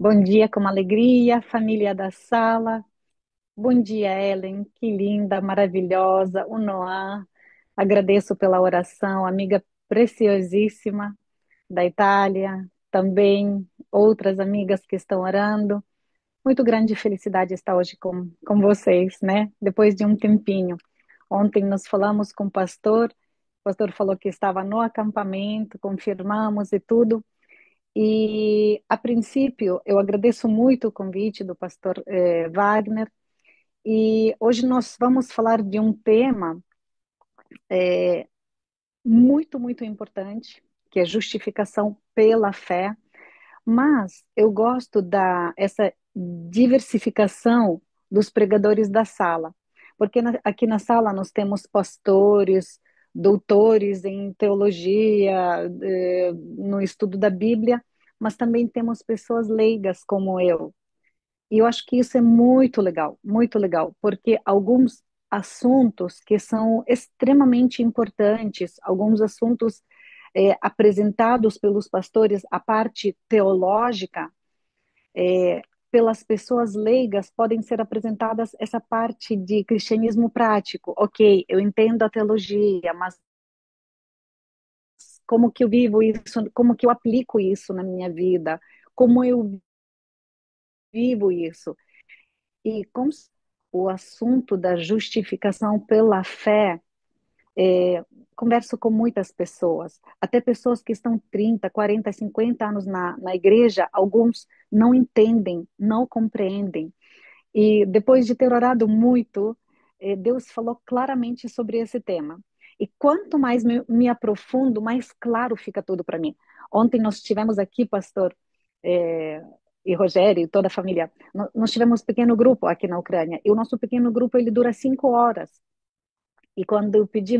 Bom dia com alegria, família da sala. Bom dia, Ellen, que linda, maravilhosa. O Noah, agradeço pela oração, amiga preciosíssima da Itália. Também outras amigas que estão orando. Muito grande felicidade estar hoje com vocês, né? Depois de um tempinho. Ontem nós falamos com o pastor falou que estava no acampamento, confirmamos e tudo. E, a princípio, eu agradeço muito o convite do pastor Wagner. E hoje nós vamos falar de um tema muito, muito importante, que é justificação pela fé. Mas eu gosto da essa diversificação dos pregadores da sala, porque aqui na sala nós temos pastores, doutores em teologia, no estudo da Bíblia, mas também temos pessoas leigas como eu. E eu acho que isso é muito legal, porque alguns assuntos que são extremamente importantes, alguns assuntos apresentados pelos pastores, a parte teológica, pelas pessoas leigas podem ser apresentadas essa parte de cristianismo prático. Ok, eu entendo a teologia, mas como que eu vivo isso, como que eu aplico isso na minha vida, como eu vivo isso. E com o assunto da justificação pela fé, converso com muitas pessoas, até pessoas que estão 30, 40, 50 anos na igreja, alguns não entendem, não compreendem. E depois de ter orado muito, Deus falou claramente sobre esse tema. E quanto mais me aprofundo, mais claro fica tudo para mim. Ontem nós tivemos aqui, pastor, eh, e Rogério e toda a família, nós tivemos um pequeno grupo aqui na Ucrânia. E o nosso pequeno grupo ele dura 5 horas. E quando eu pedi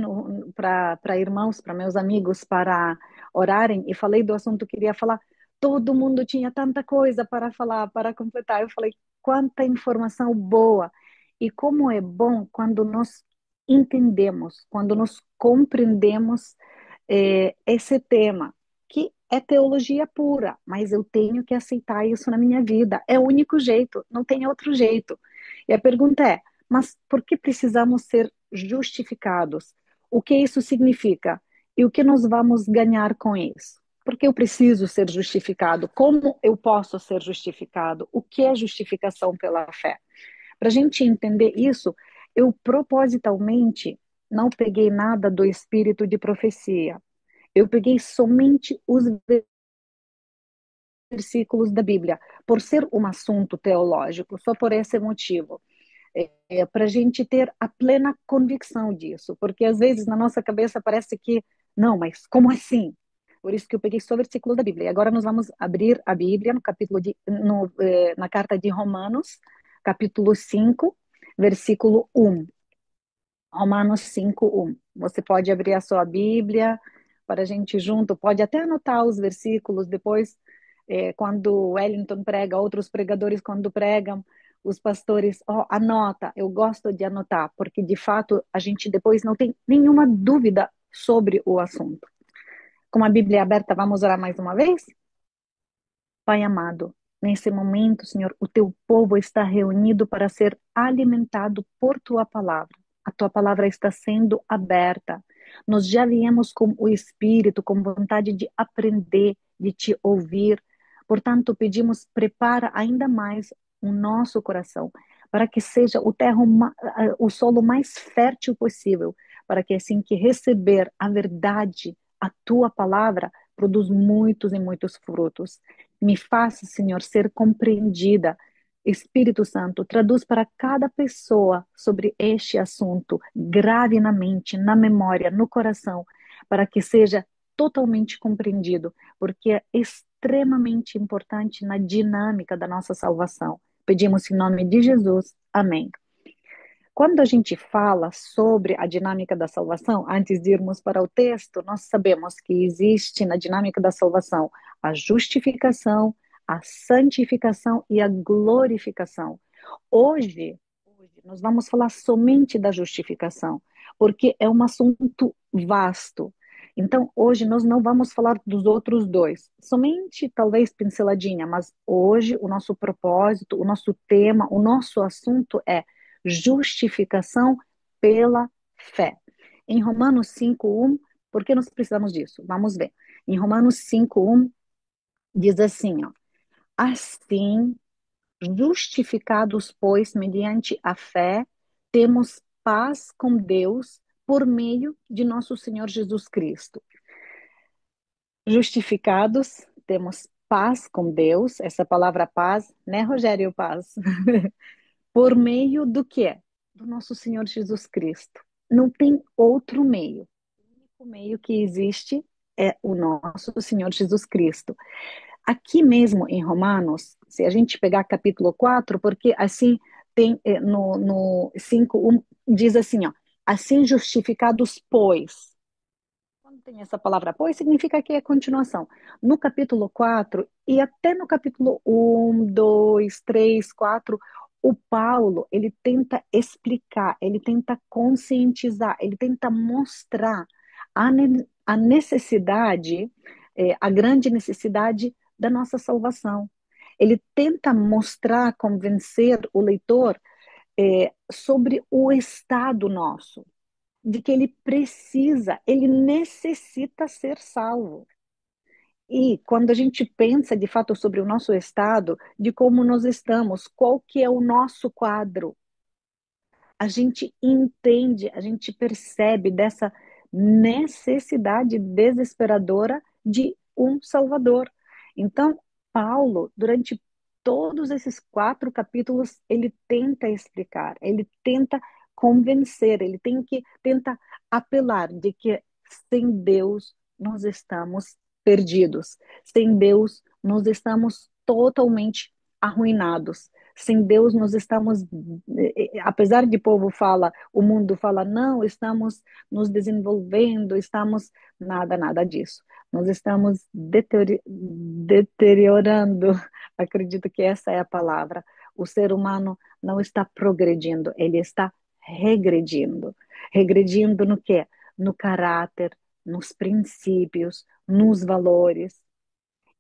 para irmãos, para meus amigos, para orarem, e falei do assunto que queria falar, todo mundo tinha tanta coisa para falar, para completar. Eu falei, quanta informação boa. E como é bom quando nós entendemos, quando nós compreendemos esse tema, que é teologia pura, mas eu tenho que aceitar isso na minha vida. É o único jeito, não tem outro jeito. E a pergunta é, mas por que precisamos ser justificados? O que isso significa? E o que nós vamos ganhar com isso? Por que eu preciso ser justificado? Como eu posso ser justificado? O que é justificação pela fé? Para a gente entender isso, eu propositalmente não peguei nada do espírito de profecia. Eu peguei somente os versículos da Bíblia, por ser um assunto teológico, só por esse motivo. Para a gente ter a plena convicção disso, porque às vezes na nossa cabeça parece que, não, mas como assim? Por isso que eu peguei só versículos da Bíblia. E agora nós vamos abrir a Bíblia no capítulo na carta de Romanos, capítulo 5, versículo 1. Romanos 5:1. Você pode abrir a sua Bíblia para a gente junto, pode até anotar os versículos depois, quando o Wellington prega, outros pregadores quando pregam, os pastores, anota, eu gosto de anotar, porque de fato a gente depois não tem nenhuma dúvida sobre o assunto. Com a Bíblia aberta, vamos orar mais uma vez? Pai amado, nesse momento, Senhor, o teu povo está reunido para ser alimentado por tua palavra. A tua palavra está sendo aberta. Nós já viemos com o Espírito, com vontade de aprender, de te ouvir. Portanto, pedimos, prepara ainda mais o nosso coração, para que seja o solo mais fértil possível, para que assim que receber a verdade, a tua palavra, produz muitos e muitos frutos. Me faça, Senhor, ser compreendida. Espírito Santo, traduz para cada pessoa sobre este assunto, grave na mente, na memória, no coração, para que seja totalmente compreendido, porque é extremamente importante na dinâmica da nossa salvação. Pedimos em nome de Jesus. Amém. Quando a gente fala sobre a dinâmica da salvação, antes de irmos para o texto, nós sabemos que existe na dinâmica da salvação a justificação, a santificação e a glorificação. Hoje nós vamos falar somente da justificação, porque é um assunto vasto. Então, hoje nós não vamos falar dos outros dois, somente talvez pinceladinha, mas hoje o nosso propósito, o nosso tema, o nosso assunto é justificação pela fé. Em Romanos 5:1, por que nós precisamos disso? Vamos ver. Em Romanos 5:1 diz assim, ó, assim, justificados, pois, mediante a fé, temos paz com Deus por meio de nosso Senhor Jesus Cristo. Justificados, temos paz com Deus, essa palavra paz, né, Rogério? Paz. Por meio do quê? Do nosso Senhor Jesus Cristo. Não tem outro meio. O único meio que existe é o nosso Senhor Jesus Cristo. Aqui mesmo em Romanos, se a gente pegar capítulo 4, porque assim tem no 5:1 diz assim, ó, assim justificados, pois. Quando tem essa palavra pois, significa que é continuação. No capítulo 4 e até no capítulo 1, 2, 3, 4, o Paulo, ele tenta explicar, ele tenta conscientizar, ele tenta mostrar a necessidade, a grande necessidade da nossa salvação. Ele tenta mostrar, convencer o leitor, sobre o estado nosso, de que ele precisa, ele necessita ser salvo. E quando a gente pensa de fato sobre o nosso estado, de como nós estamos, qual que é o nosso quadro, a gente entende, a gente percebe dessa necessidade desesperadora de um Salvador. Então, Paulo, durante todos esses 4 capítulos, ele tenta explicar, ele tenta convencer, ele tenta apelar de que sem Deus nós estamos perdidos, sem Deus nós estamos totalmente arruinados. Sem Deus nós estamos, apesar de povo fala, o mundo fala, não, estamos nos desenvolvendo, estamos, nada disso. Nós estamos deteriorando, acredito que essa é a palavra. O ser humano não está progredindo, ele está regredindo. Regredindo no quê? No caráter, nos princípios, nos valores.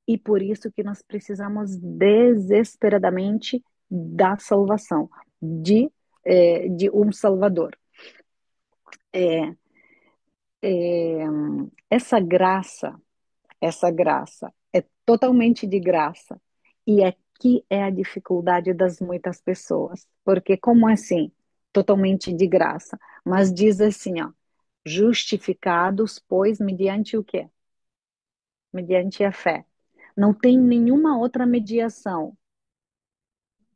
E por isso que nós precisamos desesperadamente da salvação, de um Salvador. É, é, essa graça, essa graça é totalmente de graça. E aqui é a dificuldade das muitas pessoas. Porque como assim? Totalmente de graça. Mas diz assim, ó, justificados, pois, mediante o quê? Mediante a fé. Não tem nenhuma outra mediação.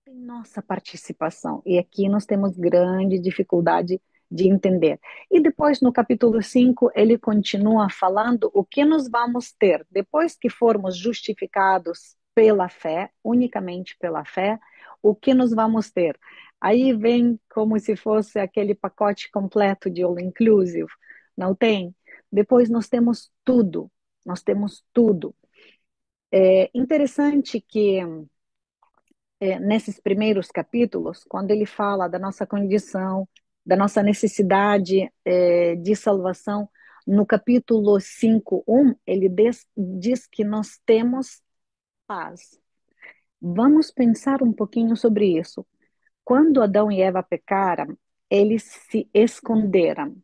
Tem nossa participação. E aqui nós temos grande dificuldade de entender. E depois, no capítulo 5 ele continua falando o que nós vamos ter depois que formos justificados pela fé, unicamente pela fé, o que nós vamos ter. Aí vem como se fosse aquele pacote completo de all inclusive. Não tem? Depois nós temos tudo. Nós temos tudo. É interessante que nesses primeiros capítulos, quando ele fala da nossa condição, da nossa necessidade de salvação, no capítulo 5:1, ele diz que nós temos paz. Vamos pensar um pouquinho sobre isso. Quando Adão e Eva pecaram, eles se esconderam.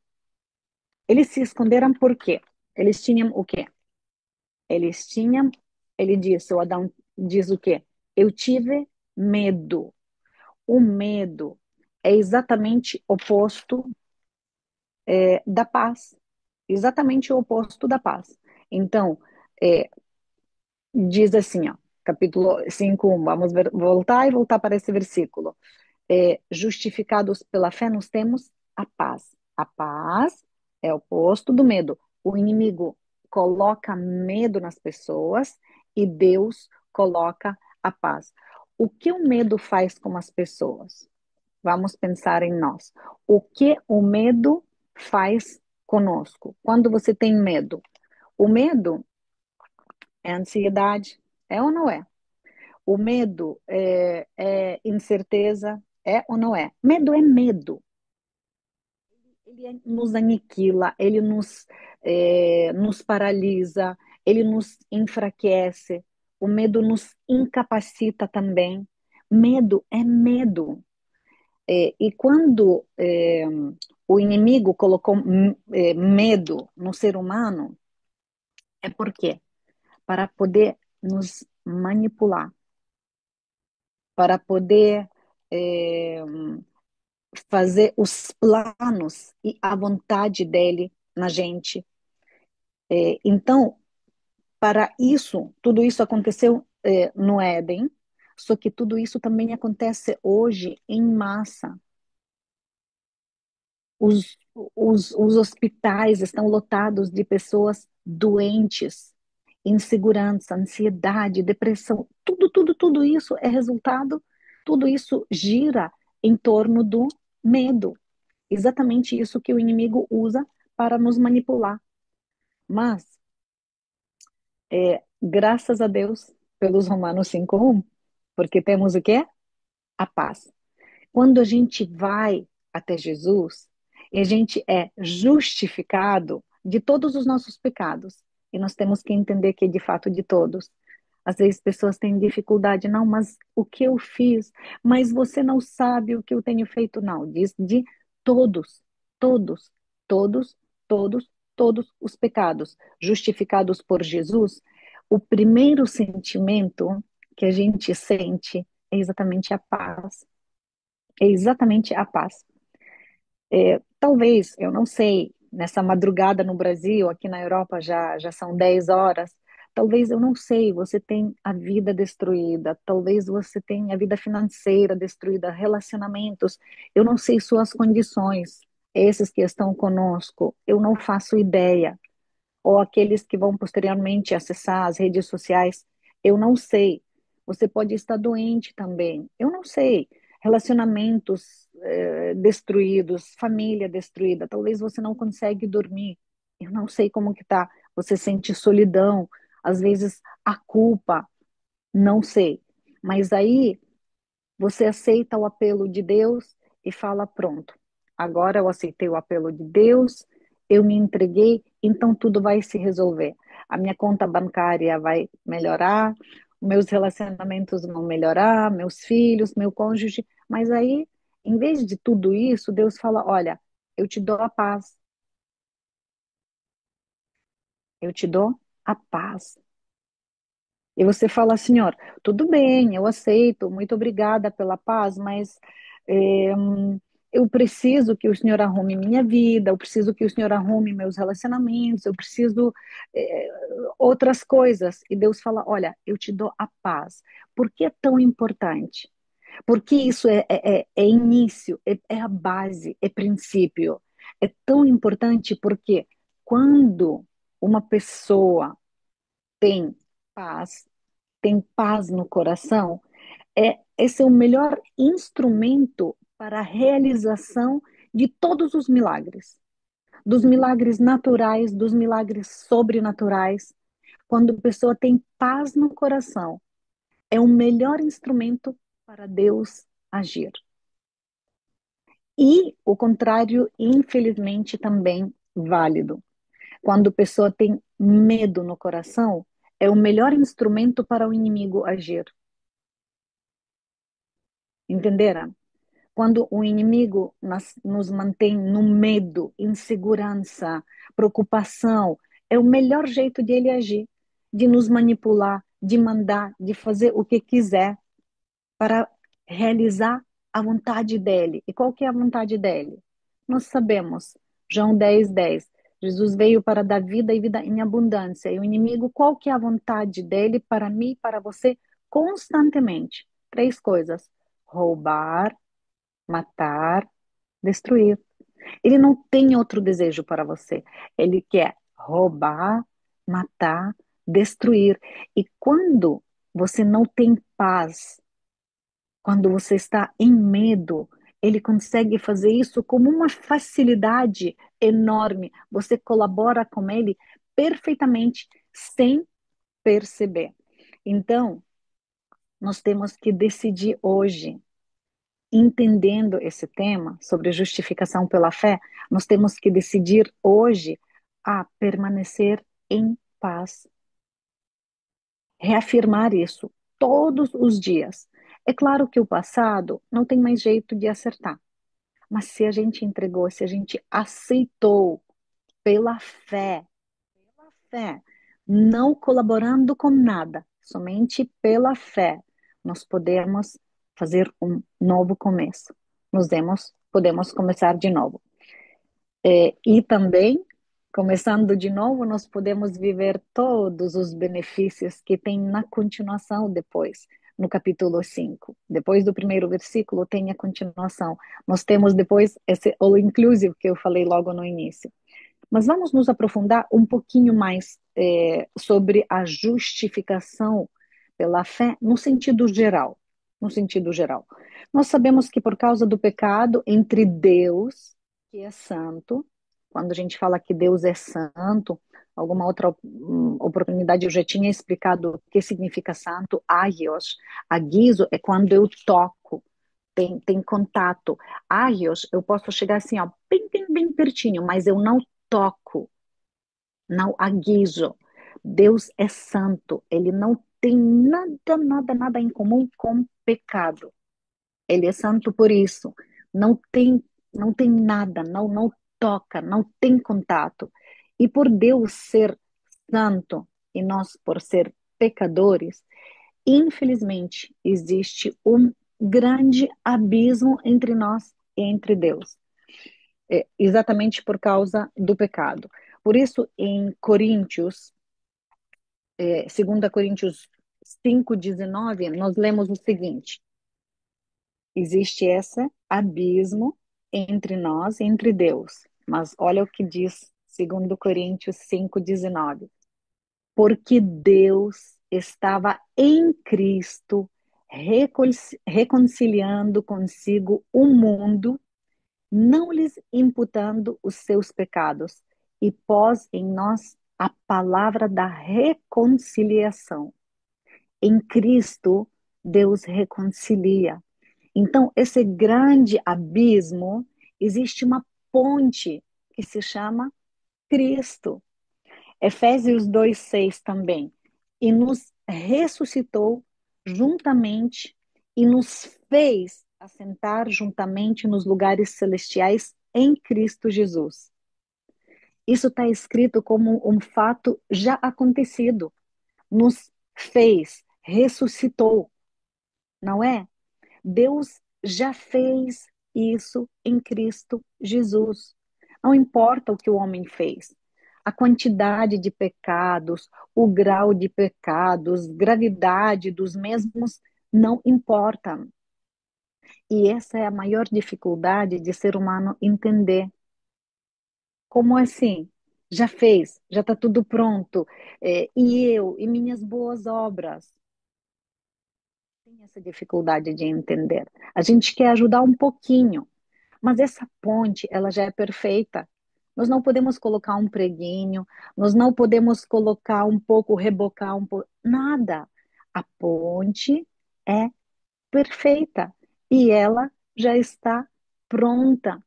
Eles se esconderam por quê? Eles tinham o quê? Eles tinham, ele disse, o Adão diz o quê? Eu tive medo. O medo é exatamente oposto da paz. Exatamente o oposto da paz. Então, é, diz assim, ó, capítulo 5:1, vamos voltar e voltar para esse versículo. Justificados pela fé, nós temos a paz. A paz é o oposto do medo. O inimigo coloca medo nas pessoas e Deus coloca a paz. O que o medo faz com as pessoas? Vamos pensar em nós. O que o medo faz conosco? Quando você tem medo? O medo é ansiedade, é ou não é? O medo é incerteza, é ou não é? Medo é medo. ele nos aniquila, nos paralisa, ele nos enfraquece. O medo nos incapacita também. Medo é medo. E quando o inimigo colocou medo no ser humano, é por quê? Para poder nos manipular, para poder é, fazer os planos e a vontade dele na gente. Então, para isso, tudo isso aconteceu no Éden, só que tudo isso também acontece hoje em massa. Os hospitais estão lotados de pessoas doentes, insegurança, ansiedade, depressão, tudo isso é resultado, tudo isso gira em torno do medo. Exatamente isso que o inimigo usa para nos manipular. Mas, graças a Deus, pelos Romanos 5:1, porque temos o quê? A paz. Quando a gente vai até Jesus, e a gente é justificado de todos os nossos pecados, e nós temos que entender que de fato de todos. Às vezes pessoas têm dificuldade, não, mas o que eu fiz? Mas você não sabe o que eu tenho feito, não. Diz de todos, todos, todos, todos, todos os pecados justificados por Jesus. O primeiro sentimento que a gente sente é exatamente a paz. É exatamente a paz. Talvez, eu não sei, nessa madrugada no Brasil, aqui na Europa já são 10 horas. Talvez, eu não sei, você tem a vida destruída, talvez você tenha a vida financeira destruída, relacionamentos. Eu não sei suas condições, esses que estão conosco, eu não faço ideia. Ou aqueles que vão posteriormente acessar as redes sociais, eu não sei. Você pode estar doente também, eu não sei. Relacionamentos destruídos, família destruída, talvez você não consegue dormir, eu não sei como que tá. Você sente solidão, às vezes a culpa, não sei. Mas aí você aceita o apelo de Deus e fala: pronto, agora eu aceitei o apelo de Deus, eu me entreguei, então tudo vai se resolver. A minha conta bancária vai melhorar, meus relacionamentos vão melhorar, meus filhos, meu cônjuge. Mas aí, em vez de tudo isso, Deus fala: olha, eu te dou a paz, eu te dou a paz. E você fala: Senhor, tudo bem, eu aceito, muito obrigada pela paz, mas eu preciso que o Senhor arrume minha vida, eu preciso que o Senhor arrume meus relacionamentos, eu preciso é, outras coisas. E Deus fala: olha, eu te dou a paz. Por que é tão importante? Porque isso é início, é a base, é princípio. É tão importante porque quando uma pessoa tem paz, tem paz no coração, esse é o melhor instrumento para a realização de todos os milagres, dos milagres naturais, dos milagres sobrenaturais. Quando a pessoa tem paz no coração, é o melhor instrumento para Deus agir. E o contrário, infelizmente, também válido. Quando a pessoa tem medo no coração, é o melhor instrumento para o inimigo agir. Entenderam? Quando o inimigo nos mantém no medo, insegurança, preocupação, é o melhor jeito de ele agir, de nos manipular, de mandar, de fazer o que quiser para realizar a vontade dele. E qual que é a vontade dele? Nós sabemos, João 10:10. Jesus veio para dar vida e vida em abundância. E o inimigo, qual que é a vontade dele para mim e para você constantemente? Três coisas: roubar, matar, destruir. Ele não tem outro desejo para você. Ele quer roubar, matar, destruir. E quando você não tem paz, quando você está em medo, ele consegue fazer isso com uma facilidade enorme. Você colabora com ele perfeitamente sem perceber. Então, nós temos que decidir hoje entendendo esse tema sobre justificação pela fé, nós temos que decidir hoje a permanecer em paz, reafirmar isso todos os dias. É claro que o passado não tem mais jeito de acertar, mas se a gente entregou, se a gente aceitou pela fé, não colaborando com nada, somente pela fé, nós podemos fazer um novo começo. Podemos começar de novo. E também, começando de novo, nós podemos viver todos os benefícios que tem na continuação depois, no capítulo 5. Depois do primeiro versículo, tem a continuação. Nós temos depois esse all inclusive que eu falei logo no início. Mas vamos nos aprofundar um pouquinho mais sobre a justificação pela fé no sentido geral. No sentido geral. Nós sabemos que por causa do pecado entre Deus, que é santo, quando a gente fala que Deus é santo, alguma outra oportunidade eu já tinha explicado o que significa santo, agios. Agiso é quando eu toco, tem contato. Agios, eu posso chegar assim, ó, bem pertinho, mas eu não toco, não aguijo. Deus é santo, ele não tem nada em comum com pecado. Ele é santo por isso. Não tem, não tem nada, não toca, não tem contato. E por Deus ser santo e nós por ser pecadores, infelizmente existe um grande abismo entre nós e entre Deus, exatamente por causa do pecado. Por isso, em Coríntios, 2 Coríntios 5:19, nós lemos o seguinte: existe esse abismo entre nós e entre Deus. Mas olha o que diz 2 Coríntios 5:19. Porque Deus estava em Cristo reconciliando consigo o mundo, não lhes imputando os seus pecados, e pôs em nós a palavra da reconciliação. Em Cristo, Deus reconcilia. Então, esse grande abismo, existe uma ponte que se chama Cristo. Efésios 2:6 também. E nos ressuscitou juntamente e nos fez assentar juntamente nos lugares celestiais em Cristo Jesus. Isso está escrito como um fato já acontecido. Nos fez, ressuscitou, não é? Deus já fez isso em Cristo Jesus. Não importa o que o homem fez. A quantidade de pecados, o grau de pecados, gravidade dos mesmos, não importa. E essa é a maior dificuldade de ser humano entender. Como assim? Já fez, já está tudo pronto. E eu, e minhas boas obras? Tem essa dificuldade de entender. A gente quer ajudar um pouquinho, mas essa ponte, ela já é perfeita. Nós não podemos colocar um preguinho, nós não podemos colocar um pouco, rebocar um pouco, nada. A ponte é perfeita e ela já está pronta.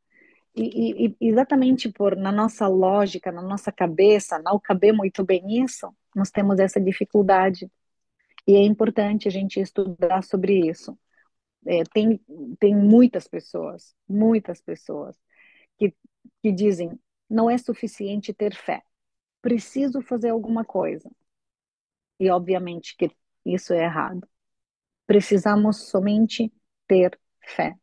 E exatamente por, na nossa lógica, na nossa cabeça, não caber muito bem isso, nós temos essa dificuldade. E é importante a gente estudar sobre isso. Tem, tem muitas pessoas que, que dizem, não é suficiente ter fé, preciso fazer alguma coisa. E obviamente que isso é errado. Precisamos somente ter fé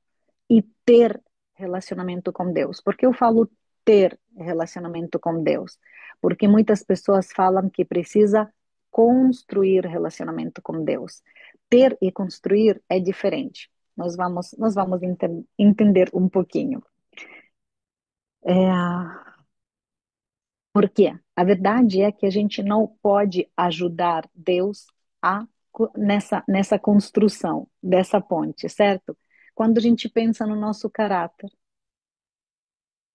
e ter relacionamento com Deus. Por que eu falo ter relacionamento com Deus? Porque muitas pessoas falam que precisa construir relacionamento com Deus. Ter e construir é diferente. Nós vamos entender um pouquinho. É, por quê? A verdade é que a gente não pode ajudar Deus nessa construção dessa ponte, certo? Quando a gente pensa no nosso caráter,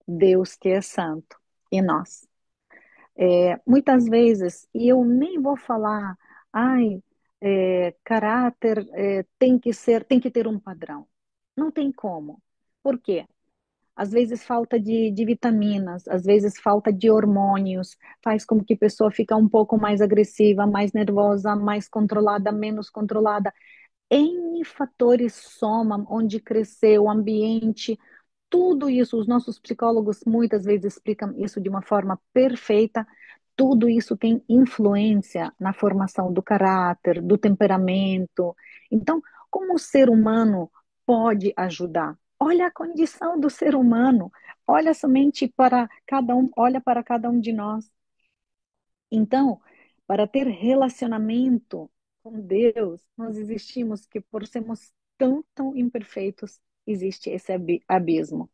Deus que é santo e nós. Muitas vezes, e eu nem vou falar, ai, caráter tem que ter um padrão. Não tem como. Por quê? Às vezes falta de vitaminas, às vezes falta de hormônios, faz com que a pessoa fique um pouco mais agressiva, mais nervosa, mais controlada, menos controlada. N fatores somam, onde cresceu, o ambiente, tudo isso. Os nossos psicólogos muitas vezes explicam isso de uma forma perfeita. Tudo isso tem influência na formação do caráter, do temperamento. Então, como o ser humano pode ajudar? Olha a condição do ser humano. Olha somente para cada um, olha para cada um de nós. Então, para ter relacionamento com Deus, nós existimos que por sermos tão imperfeitos, existe esse abismo.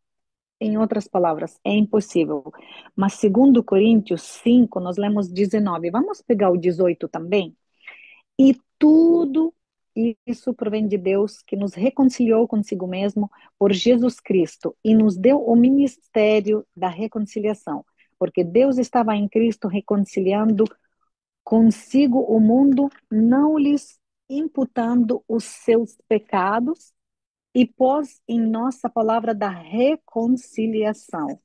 Em outras palavras, é impossível. Mas segundo Coríntios 5, nós lemos 19. Vamos pegar o 18 também? E tudo isso provém de Deus, que nos reconciliou consigo mesmo por Jesus Cristo e nos deu o ministério da reconciliação. Porque Deus estava em Cristo reconciliando consigo o mundo, não lhes imputando os seus pecados, e pôs em nossa palavra da reconciliação.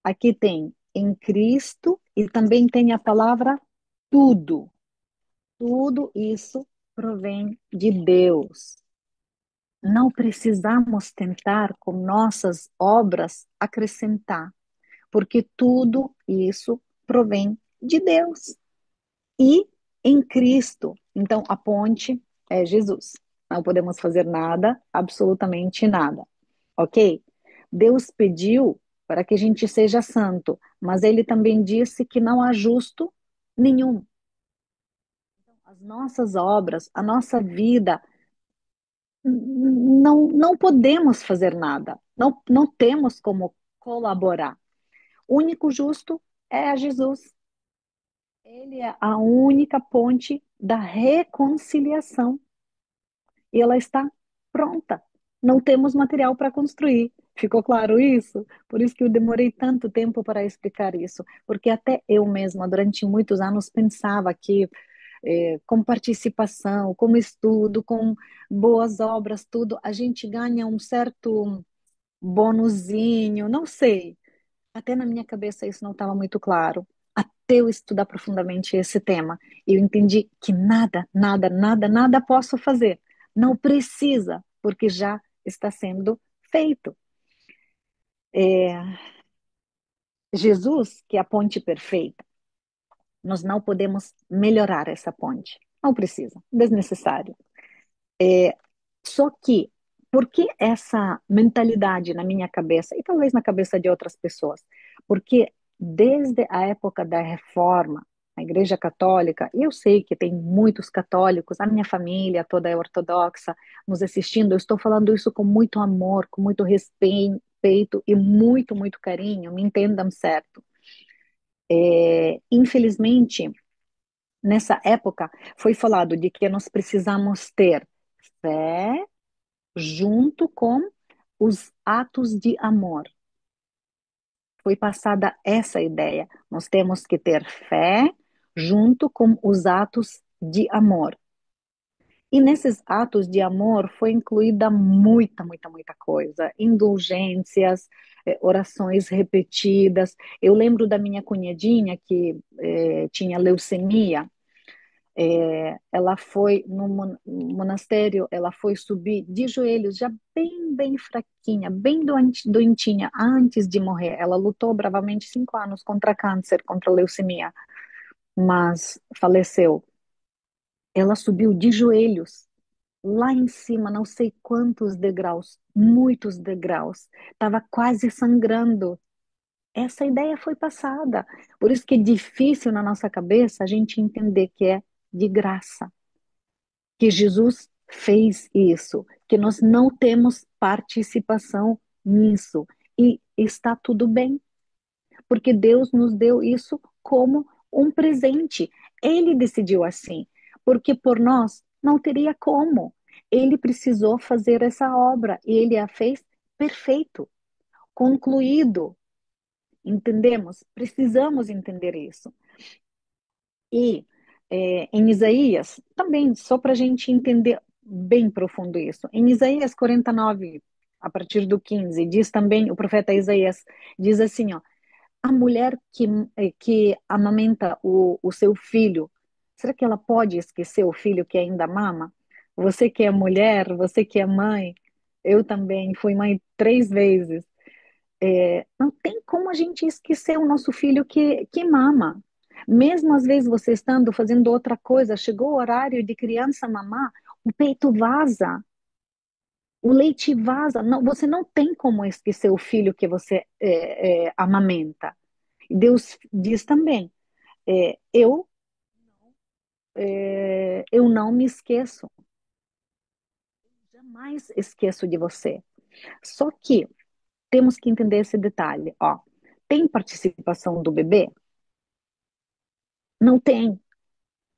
Aqui tem em Cristo e também tem a palavra tudo. Tudo isso provém de Deus. Não precisamos tentar com nossas obras acrescentar, porque tudo isso provém de Deus e em Cristo. Então, a ponte é Jesus. Não podemos fazer nada, absolutamente nada. Ok? Deus pediu para que a gente seja santo, mas ele também disse que não há justo nenhum. As nossas obras, a nossa vida, não podemos fazer nada. Não temos como colaborar. O único justo é a Jesus. Ele é a única ponte da reconciliação. E ela está pronta. Não temos material para construir. Ficou claro isso? Por isso que eu demorei tanto tempo para explicar isso, porque até eu mesma, durante muitos anos, pensava que com participação, com estudo, com boas obras, tudo, a gente ganha um certo bonuzinho, não sei. Até na minha cabeça isso não estava muito claro. Até eu estudar profundamente esse tema, eu entendi que nada posso fazer. Não precisa, porque já está sendo feito. É, Jesus, que é a ponte perfeita, nós não podemos melhorar essa ponte. Não precisa, desnecessário. Só que, por que essa mentalidade na minha cabeça e talvez na cabeça de outras pessoas? Porque desde a época da Reforma, a Igreja Católica, e eu sei que tem muitos católicos, a minha família toda é ortodoxa, nos assistindo, eu estou falando isso com muito amor, com muito respeito e muito carinho, me entendam certo. Infelizmente, nessa época, foi falado de que nós precisamos ter fé junto com os atos de amor. Foi passada essa ideia. Nós temos que ter fé junto com os atos de amor. E nesses atos de amor foi incluída muita coisa. Indulgências, orações repetidas. Eu lembro da minha cunhadinha que tinha leucemia. Ela foi no monastério, ela foi subir de joelhos, já bem fraquinha, bem doentinha, antes de morrer. Ela lutou bravamente 5 anos contra câncer, contra leucemia, mas faleceu. Ela subiu de joelhos, lá em cima, não sei quantos degraus, muitos degraus, estava quase sangrando. Essa ideia foi passada. Por isso que é difícil na nossa cabeça a gente entender que é de graça, que Jesus fez isso, que nós não temos participação nisso. E está tudo bem, porque Deus nos deu isso como um presente. Ele decidiu assim, porque por nós não teria como. Ele precisou fazer essa obra e ele a fez perfeito, concluído. Entendemos? Precisamos entender isso. E em Isaías, também, só para a gente entender bem profundo isso, em Isaías 49, a partir do 15, diz também o profeta Isaías, diz assim, ó, a mulher que amamenta o seu filho, será que ela pode esquecer o filho que ainda mama? Você que é mulher, você que é mãe, eu também fui mãe 3 vezes. Não tem como a gente esquecer o nosso filho que mama. Mesmo às vezes você estando fazendo outra coisa, chegou o horário de criança mamar, o peito vaza, o leite vaza. Não, você não tem como esquecer o filho que você amamenta. Deus diz também, eu eu não me esqueço, jamais esqueço de você. Só que temos que entender esse detalhe, ó. Tem participação do bebê? Não tem.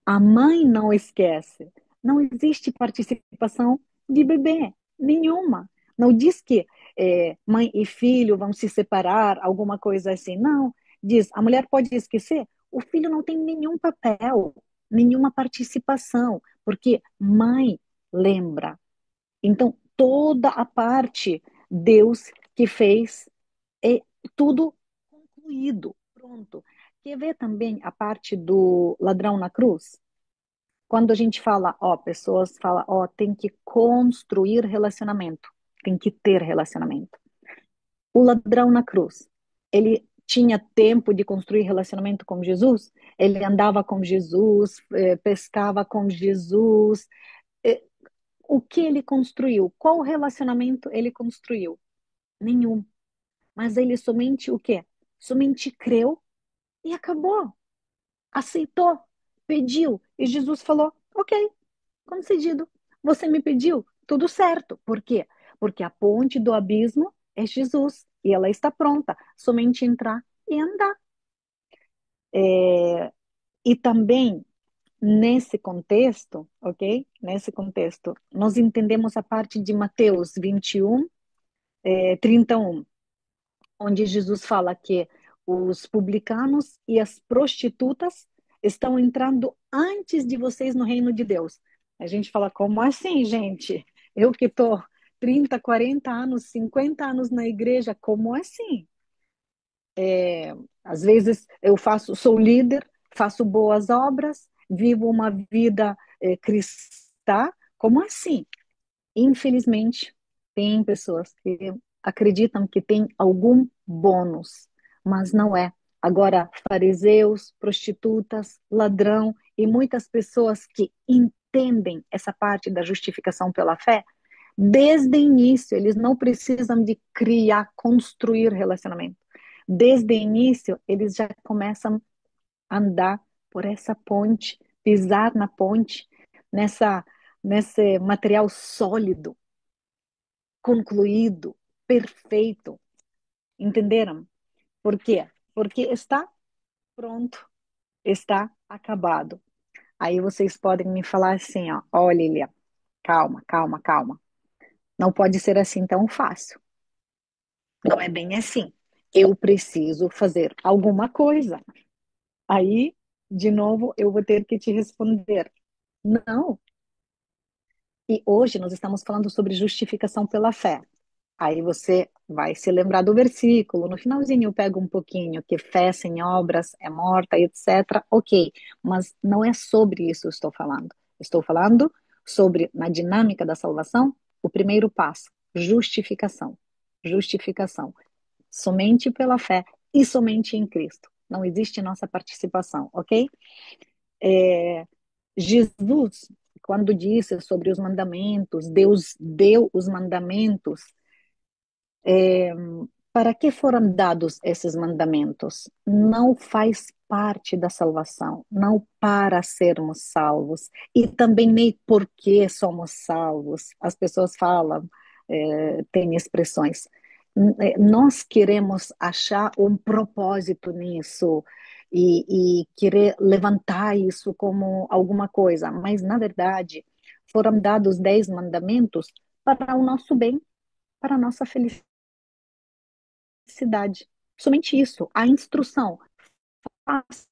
A mãe não esquece. Não existe participação de bebê, nenhuma. Não diz que mãe e filho vão se separar, alguma coisa assim. Não. Diz, a mulher pode esquecer, o filho não tem nenhum papel, nenhuma participação, porque mãe lembra. Então, toda a parte, Deus que fez, é tudo concluído, pronto. Quer ver também a parte do ladrão na cruz? Quando a gente fala, ó, pessoas falam, ó, tem que construir relacionamento, tem que ter relacionamento. O ladrão na cruz, ele tinha tempo de construir relacionamento com Jesus? Ele andava com Jesus, pescava com Jesus. Eh, O que ele construiu? Qual relacionamento ele construiu? Nenhum. Mas ele somente o quê? Somente creu e acabou. Aceitou, pediu. E Jesus falou: ok, concedido. Você me pediu, tudo certo. Por quê? Porque a ponte do abismo é Jesus e ela está pronta. Somente entrar e andar. E também nesse contexto, ok? Nesse contexto, nós entendemos a parte de Mateus 21, 31, onde Jesus fala que os publicanos e as prostitutas estão entrando antes de vocês no reino de Deus. A gente fala, como assim, gente? Eu que estou 30, 40 anos, 50 anos na igreja, como assim? Às vezes eu sou líder, faço boas obras, vivo uma vida cristã, como assim? Infelizmente, tem pessoas que acreditam que tem algum bônus, mas não é. Agora, fariseus, prostitutas, ladrão e muitas pessoas que entendem essa parte da justificação pela fé, desde o início, eles não precisam de criar, construir relacionamento. Desde o início, eles já começam a andar por essa ponte, pisar na ponte, nessa, nesse material sólido, concluído, perfeito. Entenderam? Por quê? Porque está pronto, está acabado. Aí vocês podem me falar assim, ó, ó, Lilia, calma, calma, calma. Não pode ser assim tão fácil. Não é bem assim. Eu preciso fazer alguma coisa. Aí, de novo, eu vou ter que te responder. Não. E hoje nós estamos falando sobre justificação pela fé. Aí você vai se lembrar do versículo. No finalzinho eu pego um pouquinho que fé sem obras é morta, etc. Ok, mas não é sobre isso que eu estou falando. Estou falando sobre, na dinâmica da salvação, o primeiro passo, justificação. Justificação. Somente pela fé e somente em Cristo. Não existe nossa participação, ok? Jesus, quando disse sobre os mandamentos, Deus deu os mandamentos. Para que foram dados esses mandamentos? Não faz parte da salvação, não para sermos salvos, e também nem por que somos salvos. As pessoas falam, têm expressões. Nós queremos achar um propósito nisso e querer levantar isso como alguma coisa, mas na verdade foram dados 10 mandamentos para o nosso bem, para a nossa felicidade cidade. Somente isso, a instrução. Faça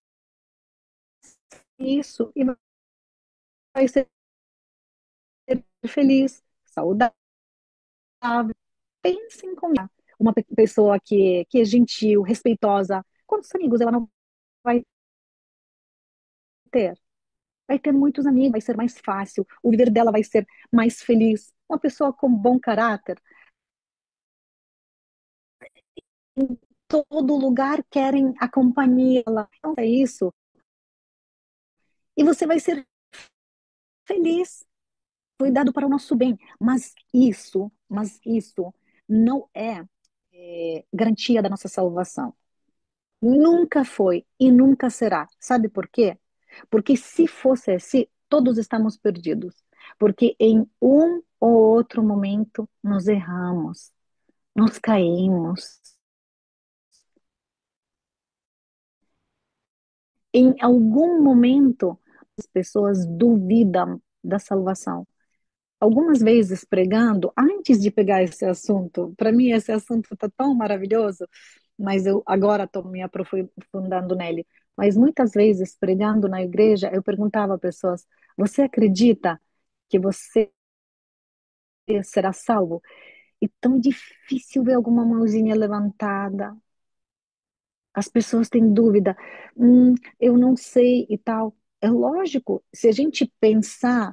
isso e vai ser feliz, saudável, pensem comigo. Uma pessoa que é gentil, respeitosa, quantos amigos ela não vai ter? Vai ter muitos amigos, vai ser mais fácil, o viver dela vai ser mais feliz. Uma pessoa com bom caráter, em todo lugar querem a companhia dela. Então é isso. E você vai ser feliz. Foi dado para o nosso bem. Mas isso não é garantia da nossa salvação. Nunca foi e nunca será. Sabe por quê? Porque se fosse assim, todos estamos perdidos. Porque em um ou outro momento nós erramos, nós caímos. Em algum momento as pessoas duvidam da salvação. Algumas vezes pregando, antes de pegar esse assunto, para mim esse assunto está tão maravilhoso, mas eu agora estou me aprofundando nele. Mas muitas vezes pregando na igreja, eu perguntava a pessoas: você acredita que você será salvo? E tão difícil ver alguma mãozinha levantada. As pessoas têm dúvida, eu não sei e tal. É lógico, se a gente pensar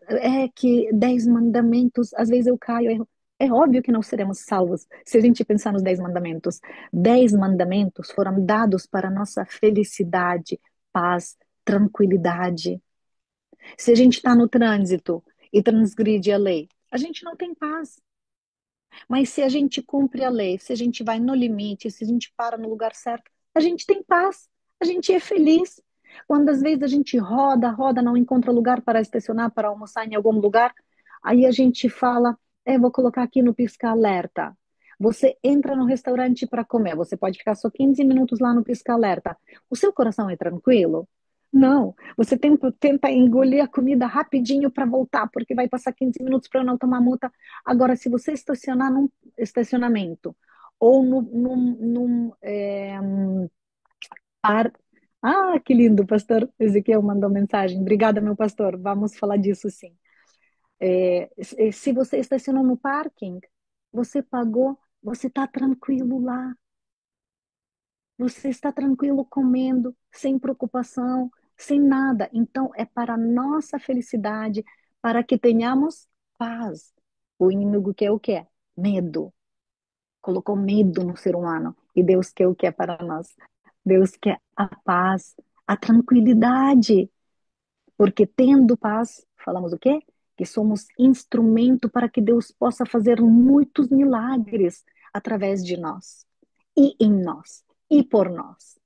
é que 10 mandamentos, às vezes eu caio, erro. É óbvio que não seremos salvos se a gente pensar nos 10 mandamentos. 10 mandamentos foram dados para a nossa felicidade, paz, tranquilidade. Se a gente está no trânsito e transgride a lei, a gente não tem paz. Mas se a gente cumpre a lei, se a gente vai no limite, se a gente para no lugar certo, a gente tem paz, a gente é feliz. Quando às vezes a gente roda, roda, não encontra lugar para estacionar, para almoçar em algum lugar, aí a gente fala, vou colocar aqui no pisca-alerta. Você entra no restaurante para comer, você pode ficar só 15 minutos lá no pisca-alerta. O seu coração é tranquilo? Não, você tenta engolir a comida rapidinho para voltar, porque vai passar 15 minutos para não tomar multa. Agora, se você estacionar num estacionamento ou num par. Ah, que lindo, o pastor Ezequiel mandou mensagem. Obrigada, meu pastor. Vamos falar disso sim. Se você estacionou no parking, você pagou, você está tranquilo lá. Você está tranquilo comendo, sem preocupação, sem nada. Então, é para a nossa felicidade, para que tenhamos paz. O inimigo quer o quê? Medo. Colocou medo no ser humano. E Deus quer o que é para nós? Deus quer a paz, a tranquilidade. Porque tendo paz, falamos o quê? Que somos instrumento para que Deus possa fazer muitos milagres através de nós, e em nós, e por nós.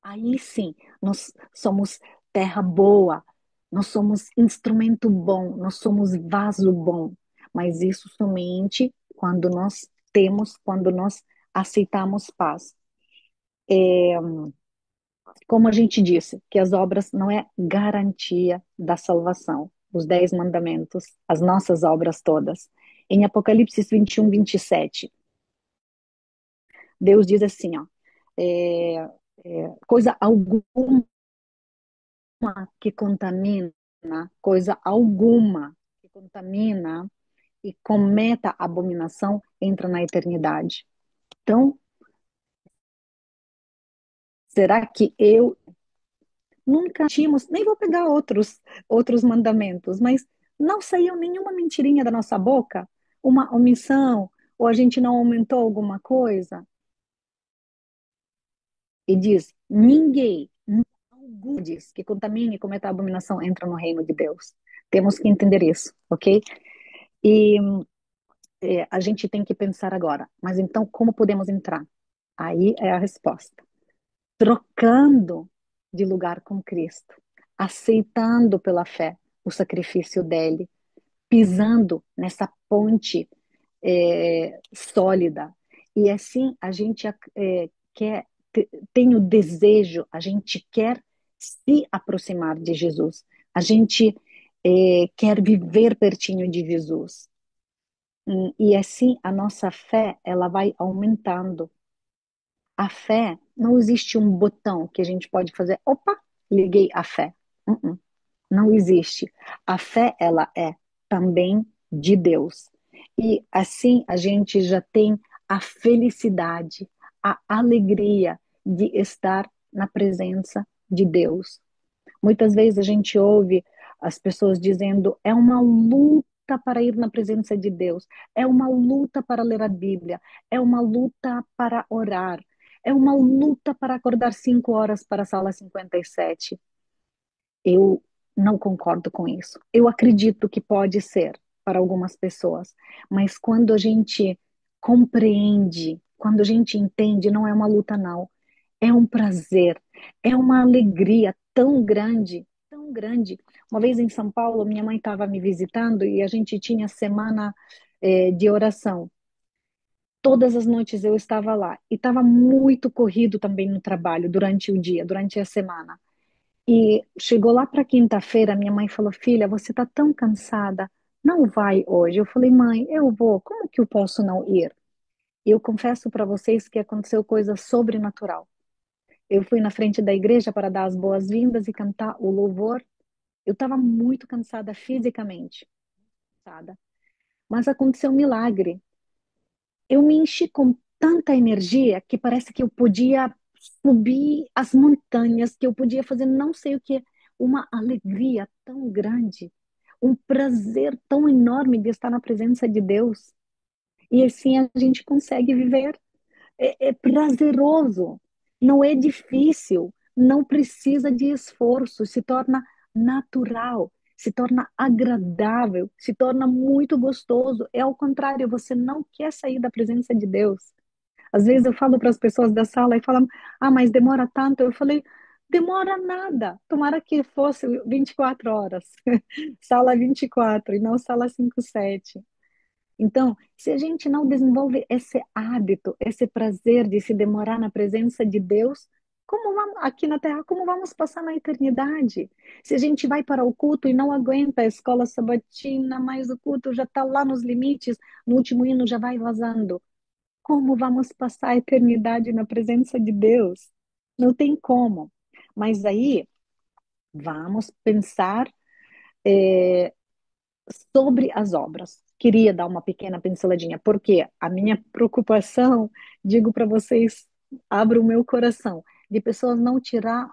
Aí sim, nós somos terra boa, nós somos instrumento bom, nós somos vaso bom. Mas isso somente quando nós aceitamos paz. Como a gente disse, que as obras não é garantia da salvação. Os 10 mandamentos, as nossas obras todas. Em Apocalipse 21, 27, Deus diz assim, ó, é, coisa alguma que contamina, coisa alguma que contamina e cometa abominação entra na eternidade. Então, será que eu nunca tínhamos, nem vou pegar outros mandamentos, mas não saiu nenhuma mentirinha da nossa boca, uma omissão, ou a gente não aumentou alguma coisa? E diz: ninguém, algum diz que contamine e cometa abominação entra no reino de Deus. Temos que entender isso, ok? E a gente tem que pensar agora, mas então como podemos entrar? Aí é a resposta. Trocando de lugar com Cristo, aceitando pela fé o sacrifício dele, pisando nessa ponte sólida. E assim a gente quer, tem o desejo, a gente quer se aproximar de Jesus, a gente quer viver pertinho de Jesus. E assim a nossa fé ela vai aumentando. A fé não existe um botão que a gente pode fazer, opa, liguei a fé. Não existe. A fé ela é também de Deus. E assim a gente já tem a felicidade, a alegria de estar na presença de Deus. Muitas vezes a gente ouve as pessoas dizendo: é uma luta para ir na presença de Deus, é uma luta para ler a Bíblia, é uma luta para orar, é uma luta para acordar 5 horas para a sala 57. Eu não concordo com isso. Eu acredito que pode ser para algumas pessoas, mas quando a gente compreende, quando a gente entende, não é uma luta, não. É um prazer, é uma alegria tão grande, tão grande. Uma vez em São Paulo, minha mãe estava me visitando e a gente tinha semana, de oração. Todas as noites eu estava lá e estava muito corrido também no trabalho durante o dia, durante a semana. E chegou lá para quinta-feira, minha mãe falou: Filha, você está tão cansada, não vai hoje. Eu falei: Mãe, eu vou, como que eu posso não ir? Eu confesso para vocês que aconteceu coisa sobrenatural. Eu fui na frente da igreja para dar as boas-vindas e cantar o louvor. Eu estava muito cansada fisicamente, cansada. Mas aconteceu um milagre. Eu me enchi com tanta energia que parece que eu podia subir as montanhas, que eu podia fazer não sei o que. Uma alegria tão grande, um prazer tão enorme de estar na presença de Deus. E assim a gente consegue viver. É prazeroso, não é difícil, não precisa de esforço, se torna natural, se torna agradável, se torna muito gostoso. É ao contrário, você não quer sair da presença de Deus. Às vezes eu falo para as pessoas da sala e falam: Ah, mas demora tanto. Eu falei: Demora nada. Tomara que fosse 24 horas, sala 24 e não sala 57. Então, se a gente não desenvolve esse hábito, esse prazer de se demorar na presença de Deus, como vamos, aqui na Terra, como vamos passar na eternidade? Se a gente vai para o culto e não aguenta a escola sabatina, mas o culto já está lá nos limites, no último hino já vai vazando. Como vamos passar a eternidade na presença de Deus? Não tem como. Mas aí, vamos pensar sobre as obras. Queria dar uma pequena pinceladinha, porque a minha preocupação, digo para vocês, abro o meu coração, de pessoas não tirar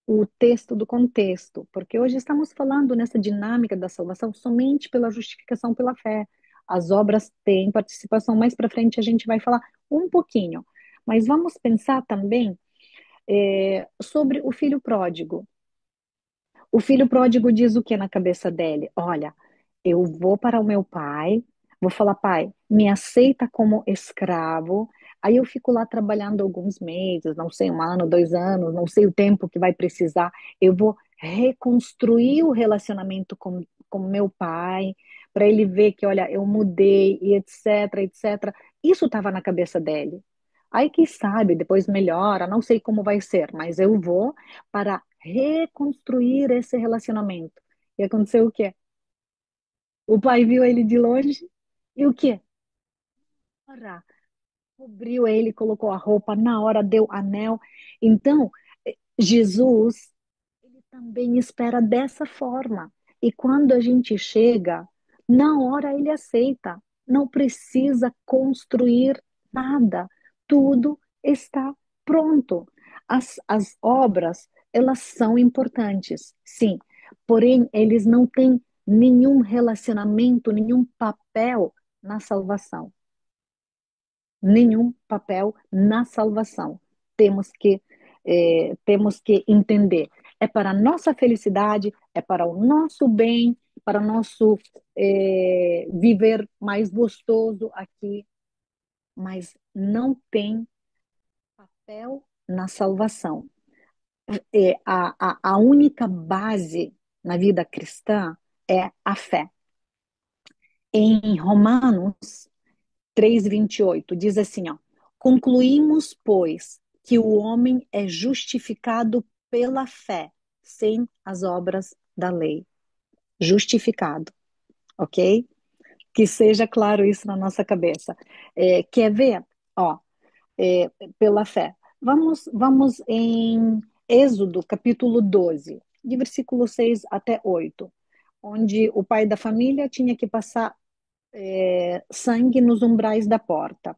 o texto do contexto, porque hoje estamos falando nessa dinâmica da salvação somente pela justificação pela fé. As obras têm participação, mais para frente a gente vai falar um pouquinho. Mas vamos pensar também sobre o filho pródigo. O filho pródigo diz o que na cabeça dele? Olha, eu vou para o meu pai, vou falar: pai, me aceita como escravo. Aí eu fico lá trabalhando alguns meses, não sei, 1 ano, 2 anos, não sei o tempo que vai precisar. Eu vou reconstruir o relacionamento com meu pai, para ele ver que, olha, eu mudei e etc, etc. Isso estava na cabeça dele. Aí, quem sabe, depois melhora, não sei como vai ser, mas eu vou para reconstruir esse relacionamento. E aconteceu o quê? O pai viu ele de longe e o quê? Ora, cobriu ele, colocou a roupa, na hora deu anel. Então, Jesus, ele também espera dessa forma. E quando a gente chega, na hora ele aceita. Não precisa construir nada. Tudo está pronto. As obras, elas são importantes, sim. Porém, eles não têm nenhum relacionamento, nenhum papel na salvação, nenhum papel na salvação. Temos que, temos que entender. É para a nossa felicidade, é para o nosso bem, para o nosso viver mais gostoso aqui, mas não tem papel na salvação. A única base na vida cristã é a fé. Em Romanos 3:28 diz assim, ó: Concluímos, pois, que o homem é justificado pela fé, sem as obras da lei. Justificado, ok? Que seja claro isso na nossa cabeça. Quer ver? Ó, pela fé. Vamos em Êxodo, capítulo 12, de versículo 6 até 8, onde o pai da família tinha que passar sangue nos umbrais da porta.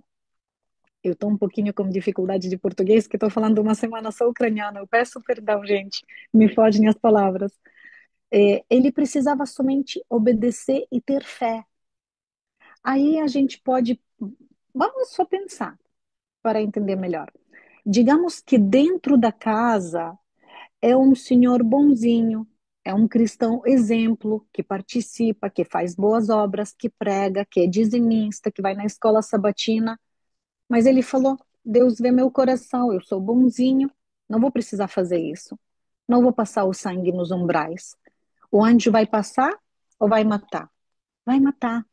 Eu estou um pouquinho com dificuldade de português, que estou falando uma semana só ucraniano. Eu peço perdão, gente, me fogem as palavras. Ele precisava somente obedecer e ter fé. Aí a gente pode, vamos só pensar para entender melhor. Digamos que dentro da casa é um senhor bonzinho, é um cristão exemplo, que participa, que faz boas obras, que prega, que é dizimista, que vai na escola sabatina. Mas ele falou: Deus vê meu coração, eu sou bonzinho, não vou precisar fazer isso. Não vou passar o sangue nos umbrais. O anjo vai passar ou vai matar? Vai matar.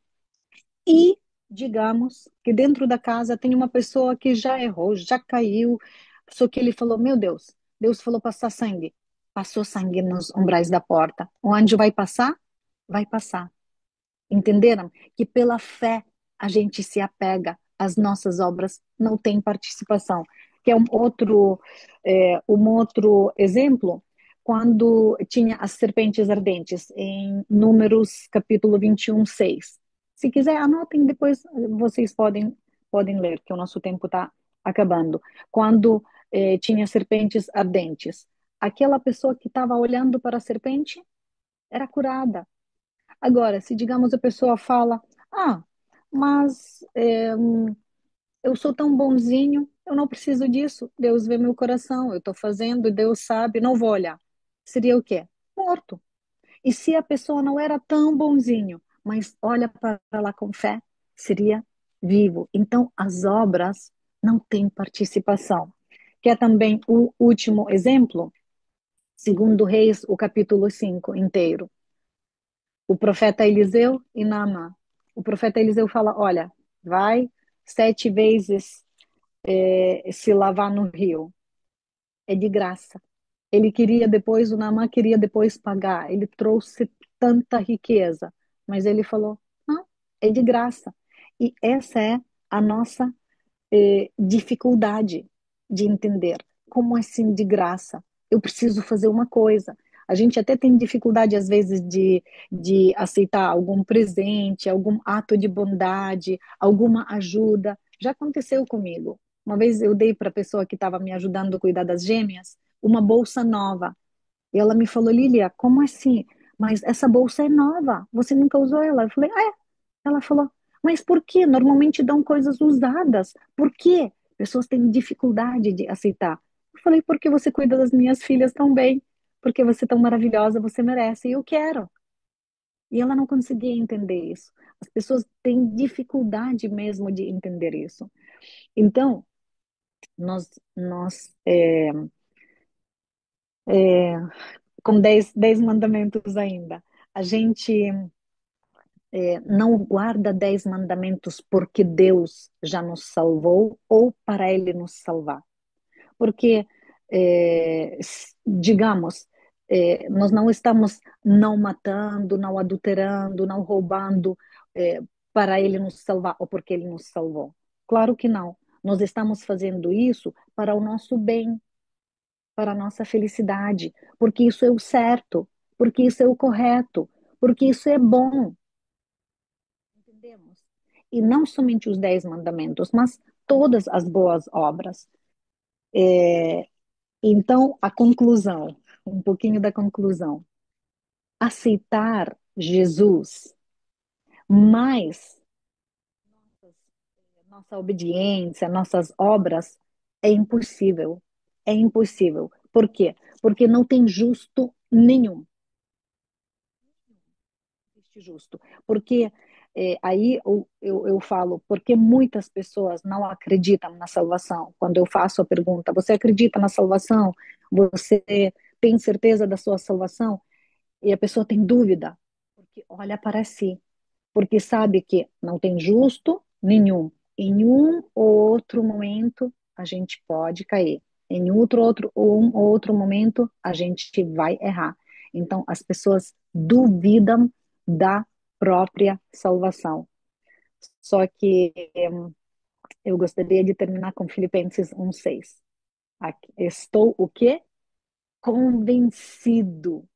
E digamos que dentro da casa tem uma pessoa que já errou, já caiu, só que ele falou: Meu Deus, Deus falou passar sangue. Passou sangue nos umbrais da porta. O anjo vai passar? Vai passar. Entenderam? Que pela fé a gente se apega às nossas obras, não tem participação. Que é um outro exemplo, quando tinha as serpentes ardentes, em Números capítulo 21, 6. Se quiser, anotem, depois vocês podem ler, que o nosso tempo está acabando. Quando tinha serpentes ardentes, aquela pessoa que estava olhando para a serpente era curada. Agora, se digamos a pessoa fala, mas eu sou tão bonzinho, eu não preciso disso. Deus vê meu coração, eu estou fazendo, Deus sabe, não vou olhar. Seria o quê? Morto. E se a pessoa não era tão bonzinho, mas olha para lá com fé, seria vivo. Então, as obras não têm participação. Quer também o último exemplo? Segundo Reis, o capítulo 5 inteiro. O profeta Eliseu e Naamã. O profeta Eliseu fala: Olha, vai 7 vezes se lavar no rio. É de graça. Ele queria depois, o Naamã queria depois pagar. Ele trouxe tanta riqueza. Mas ele falou: Não, é de graça. E essa é a nossa dificuldade de entender. Como assim de graça? Eu preciso fazer uma coisa. A gente até tem dificuldade, às vezes, de aceitar algum presente, algum ato de bondade, alguma ajuda. Já aconteceu comigo. Uma vez eu dei para a pessoa que estava me ajudando a cuidar das gêmeas uma bolsa nova. E ela me falou: Lilia, como assim? Mas essa bolsa é nova, você nunca usou ela? Eu falei: Ah, é. Ela falou: Mas por que? Normalmente dão coisas usadas. Por quê? Pessoas têm dificuldade de aceitar. Eu falei: Porque você cuida das minhas filhas tão bem. Porque você é tão maravilhosa, você merece. E eu quero. E ela não conseguia entender isso. As pessoas têm dificuldade mesmo de entender isso. Então, nós é, com dez mandamentos ainda, a gente não guarda 10 mandamentos porque Deus já nos salvou ou para Ele nos salvar. Porque, digamos, nós não estamos não matando, não adulterando, não roubando para Ele nos salvar ou porque Ele nos salvou. Claro que não. Nós estamos fazendo isso para o nosso bem, para a nossa felicidade, porque isso é o certo, porque isso é o correto, porque isso é bom. Entendemos? E não somente os 10 mandamentos, mas todas as boas obras. Então, a conclusão, um pouquinho da conclusão. Aceitar Jesus, mais nossa obediência, nossas obras, é impossível. É impossível. Por quê? Porque não tem justo nenhum. Existe justo. Porque aí eu falo, porque muitas pessoas não acreditam na salvação. Quando eu faço a pergunta, você acredita na salvação? Você tem certeza da sua salvação? E a pessoa tem dúvida, porque olha para si, porque sabe que não tem justo nenhum. Em um ou outro momento a gente pode cair. Em um ou outro momento a gente vai errar. Então as pessoas duvidam da própria salvação. Só que eu gostaria de terminar com Filipenses 1:6. Estou o quê? Convencido.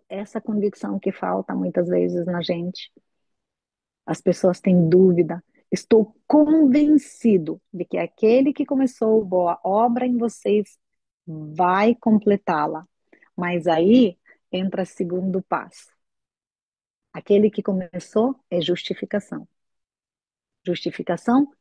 Essa convicção que falta muitas vezes na gente. As pessoas têm dúvida. Estou convencido de que aquele que começou boa obra em vocês vai completá-la. Mas aí entra o segundo passo. Aquele que começou é justificação. Justificação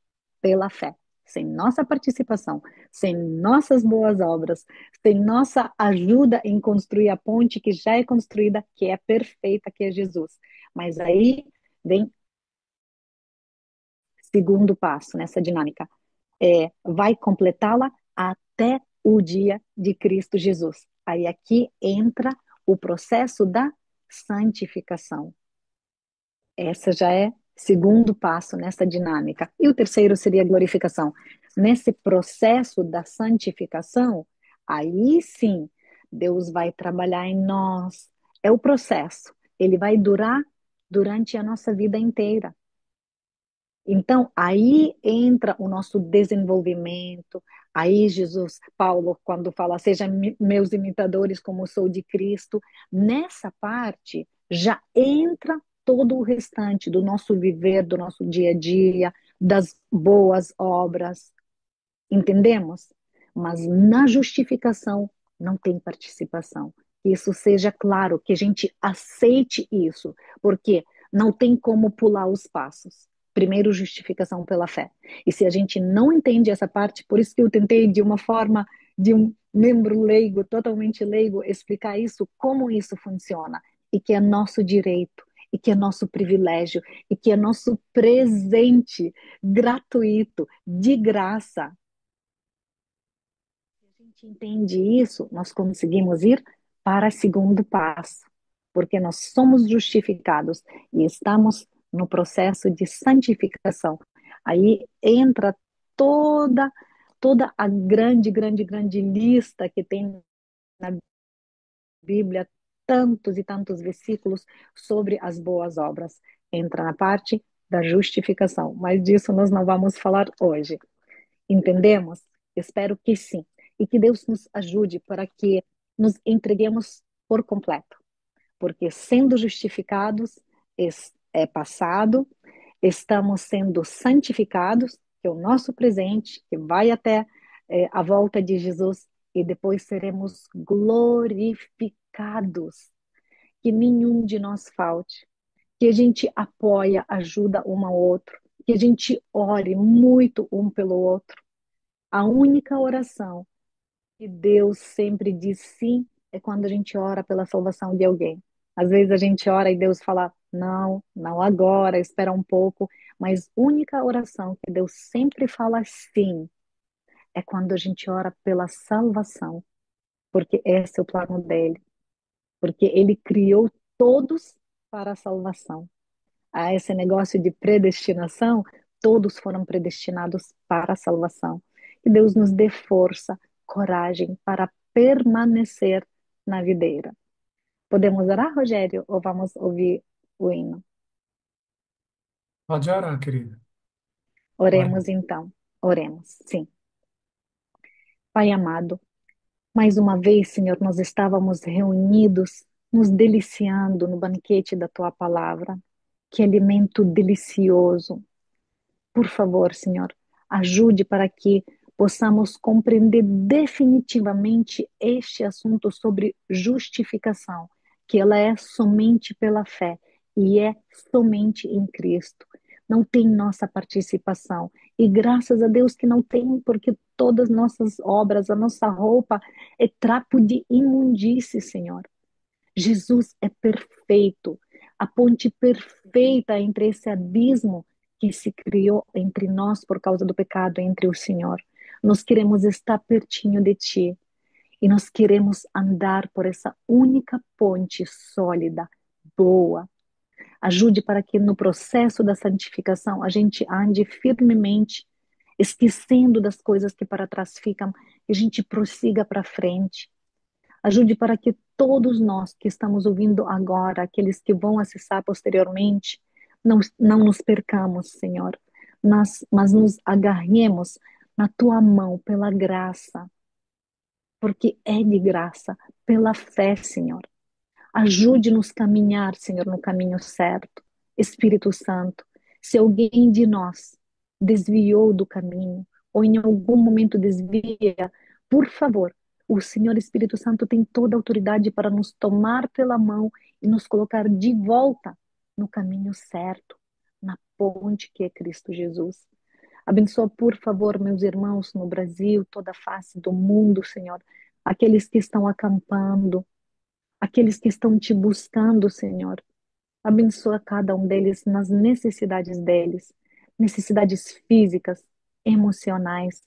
pela fé. Sem nossa participação, sem nossas boas obras, sem nossa ajuda em construir a ponte que já é construída, que é perfeita, que é Jesus. Mas aí vem segundo passo nessa dinâmica. Vai completá-la até o dia de Cristo Jesus. Aí aqui entra o processo da santificação. Essa já é segundo passo nessa dinâmica. E o terceiro seria a glorificação. Nesse processo da santificação, aí sim, Deus vai trabalhar em nós. É o processo. Ele vai durar durante a nossa vida inteira. Então, aí entra o nosso desenvolvimento. Aí, Jesus, Paulo, quando fala, sejam meus imitadores como sou de Cristo, nessa parte já entra todo o restante do nosso viver, do nosso dia a dia, das boas obras. Entendemos? Mas na justificação não tem participação. Que isso seja claro, que a gente aceite isso, porque não tem como pular os passos. Primeiro, justificação pela fé. E se a gente não entende essa parte, por isso que eu tentei, de uma forma de um membro leigo, totalmente leigo, explicar isso, como isso funciona, e que é nosso direito, e que é nosso privilégio, e que é nosso presente gratuito, de graça. Se a gente entende isso, nós conseguimos ir para o segundo passo, porque nós somos justificados e estamos no processo de santificação. Aí entra toda toda a grande lista que tem na Bíblia, tantos e tantos versículos sobre as boas obras. Entra na parte da justificação, mas disso nós não vamos falar hoje. Entendemos? Espero que sim. E que Deus nos ajude para que nos entreguemos por completo. Porque sendo justificados é passado, estamos sendo santificados, que é o nosso presente, que vai até a volta de Jesus, e depois seremos glorificados. Que nenhum de nós falte, que a gente apoia, ajuda um ao outro, que a gente ore muito um pelo outro. A única oração que Deus sempre diz sim é quando a gente ora pela salvação de alguém. Às vezes a gente ora e Deus fala, não, não agora, espera um pouco. Mas a única oração que Deus sempre fala sim é quando a gente ora pela salvação, porque esse é o plano dele. Porque ele criou todos para a salvação. A esse negócio de predestinação, todos foram predestinados para a salvação. Que Deus nos dê força, coragem para permanecer na videira. Podemos orar, Rogério, ou vamos ouvir o hino? Pode orar, querida. Vai. Oremos então. Oremos, sim. Pai amado, mais uma vez, Senhor, nós estávamos reunidos, nos deliciando no banquete da tua palavra. Que alimento delicioso. Por favor, Senhor, ajude para que possamos compreender definitivamente este assunto sobre justificação, que ela é somente pela fé e é somente em Cristo. Não tem nossa participação. E graças a Deus que não tem, porque todas nossas obras, a nossa roupa é trapo de imundície, Senhor. Jesus é perfeito, a ponte perfeita entre esse abismo que se criou entre nós por causa do pecado, entre o Senhor. Nós queremos estar pertinho de Ti e nós queremos andar por essa única ponte sólida, boa. Ajude para que no processo da santificação a gente ande firmemente, esquecendo das coisas que para trás ficam, e a gente prossiga para frente. Ajude para que todos nós que estamos ouvindo agora, aqueles que vão acessar posteriormente, não nos percamos, Senhor, mas nos agarremos na tua mão pela graça, porque é de graça, pela fé, Senhor. Ajude-nos a caminhar, Senhor, no caminho certo. Espírito Santo, Se alguém de nós desviou do caminho, ou em algum momento desvia, por favor, o Senhor Espírito Santo tem toda a autoridade para nos tomar pela mão e nos colocar de volta no caminho certo, na ponte que é Cristo Jesus. Abençoa, por favor, meus irmãos no Brasil, toda a face do mundo, Senhor. Aqueles que estão acampando, aqueles que estão te buscando, Senhor. Abençoa cada um deles nas necessidades deles, necessidades físicas, emocionais,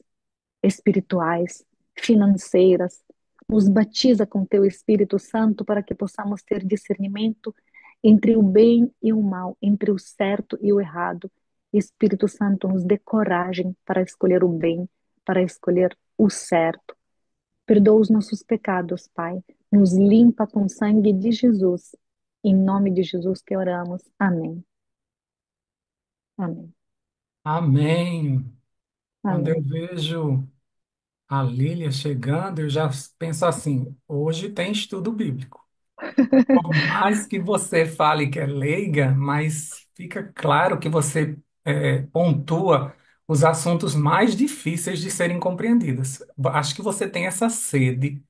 espirituais, financeiras. Nos batiza com teu Espírito Santo para que possamos ter discernimento entre o bem e o mal, entre o certo e o errado. Espírito Santo, nos dê coragem para escolher o bem, para escolher o certo. Perdoa os nossos pecados, Pai. Nos limpa com o sangue de Jesus. Em nome de Jesus que oramos. Amém. Amém. Amém. Quando eu Amém. vejo a Lília chegando, eu já penso assim: hoje tem estudo bíblico. Por mais que você fale que é leiga, mas fica claro que você pontua os assuntos mais difíceis de serem compreendidos. Acho que você tem essa sede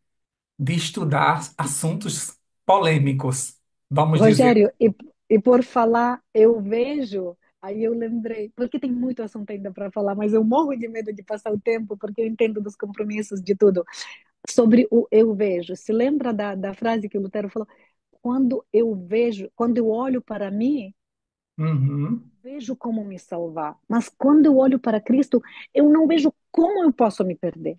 de estudar assuntos polêmicos, vamos dizer. Rogério, e por falar, eu vejo, aí eu lembrei, porque tem muito assunto ainda para falar, mas eu morro de medo de passar o tempo, porque eu entendo dos compromissos de tudo. Sobre o eu vejo, se lembra da frase que o Lutero falou? Quando eu vejo, quando eu olho para mim, Uhum, vejo como me salvar, mas quando eu olho para Cristo, eu não vejo como eu posso me perder.